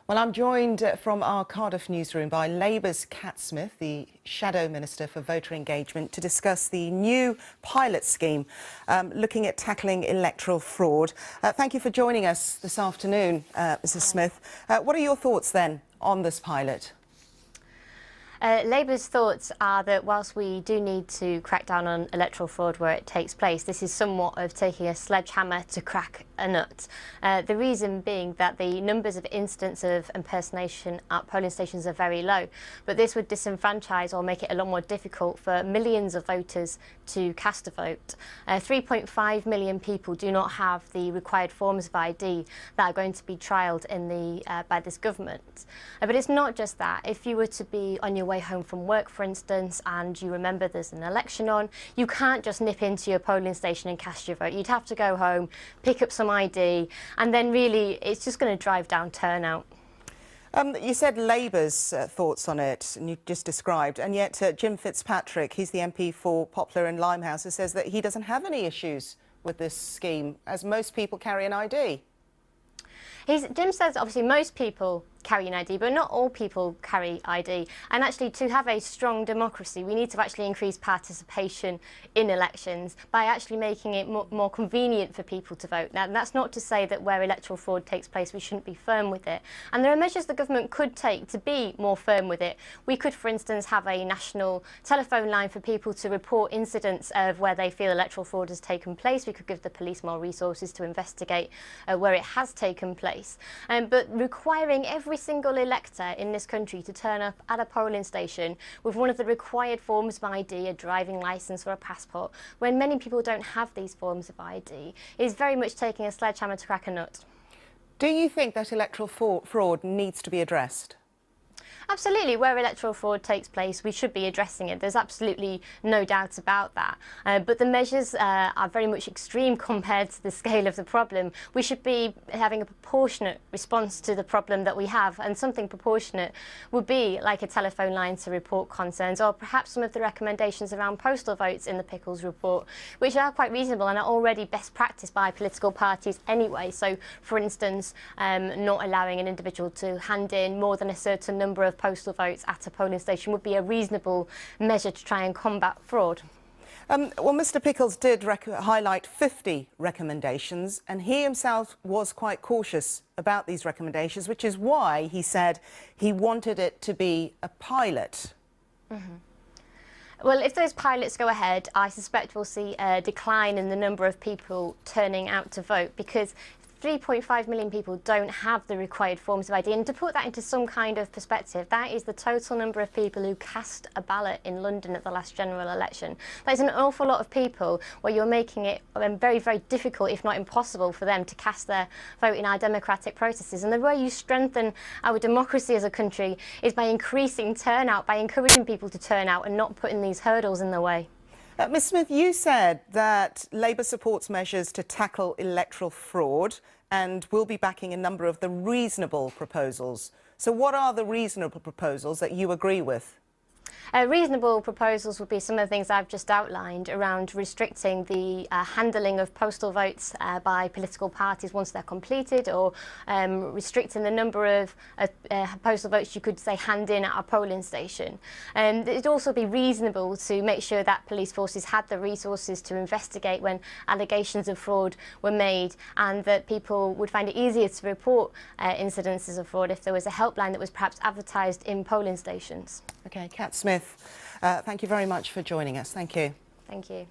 Well, I'm joined from our Cardiff newsroom by Labour's Cat Smith, the Shadow Minister for Voter Engagement, to discuss the new pilot scheme looking at tackling electoral fraud. Thank you for joining us this afternoon, Mrs Smith. What are your thoughts then on this pilot? Labour's thoughts are that whilst we do need to crack down on electoral fraud where it takes place, this is somewhat of taking a sledgehammer to crack a nut. The reason being that the numbers of incidents of impersonation at polling stations are very low, but this would disenfranchise or make it a lot more difficult for millions of voters to cast a vote. 3.5 million people do not have the required forms of ID that are going to be trialled in by this government. But it's not just that. If you were to be on your way home from work, for instance, and you remember there's an election on, you can't just nip into your polling station and cast your vote. You'd have to go home, pick up some ID, and then really it's just going to drive down turnout. You said Labour's thoughts on it, and you just described, and yet Jim Fitzpatrick, he's the MP for Poplar and Limehouse, says that he doesn't have any issues with this scheme, as most people carry an ID. Jim says obviously most people carry an ID, but not all people carry ID. And actually, to have a strong democracy, we need to actually increase participation in elections by actually making it more convenient for people to vote. Now, that's not to say that where electoral fraud takes place, we shouldn't be firm with it. And there are measures the government could take to be more firm with it. We could, for instance, have a national telephone line for people to report incidents of where they feel electoral fraud has taken place. We could give the police more resources to investigate where it has taken place. But requiring every single elector in this country to turn up at a polling station with one of the required forms of ID, a driving licence or a passport, when many people don't have these forms of ID, is very much taking a sledgehammer to crack a nut. Do you think that electoral fraud needs to be addressed? Absolutely, where electoral fraud takes place, we should be addressing it. There's absolutely no doubt about that. But the measures are very much extreme compared to the scale of the problem. We should be having a proportionate response to the problem that we have, and something proportionate would be like a telephone line to report concerns, or perhaps some of the recommendations around postal votes in the Pickles report, which are quite reasonable and are already best practice by political parties anyway. So, for instance, not allowing an individual to hand in more than a certain number of postal votes at a polling station would be a reasonable measure to try and combat fraud. Well, Mr Pickles did highlight 50 recommendations, and he himself was quite cautious about these recommendations, which is why he said he wanted it to be a pilot. Well, if those pilots go ahead, I suspect we'll see a decline in the number of people turning out to vote, because 3.5 million people don't have the required forms of ID. And to put that into some kind of perspective, that is the total number of people who cast a ballot in London at the last general election. That is an awful lot of people where you're making it very, very difficult, if not impossible, for them to cast their vote in our democratic processes. And the way you strengthen our democracy as a country is by increasing turnout, by encouraging people to turn out and not putting these hurdles in the way. Ms Smith, you said that Labour supports measures to tackle electoral fraud and will be backing a number of the reasonable proposals. So what are the reasonable proposals that you agree with? Reasonable proposals would be some of the things I've just outlined around restricting the handling of postal votes by political parties once they're completed, or restricting the number of postal votes you could, say, hand in at a polling station. It'd also be reasonable to make sure that police forces had the resources to investigate when allegations of fraud were made, and that people would find it easier to report incidences of fraud if there was a helpline that was perhaps advertised in polling stations. OK, Cat Smith, thank you very much for joining us. Thank you. Thank you.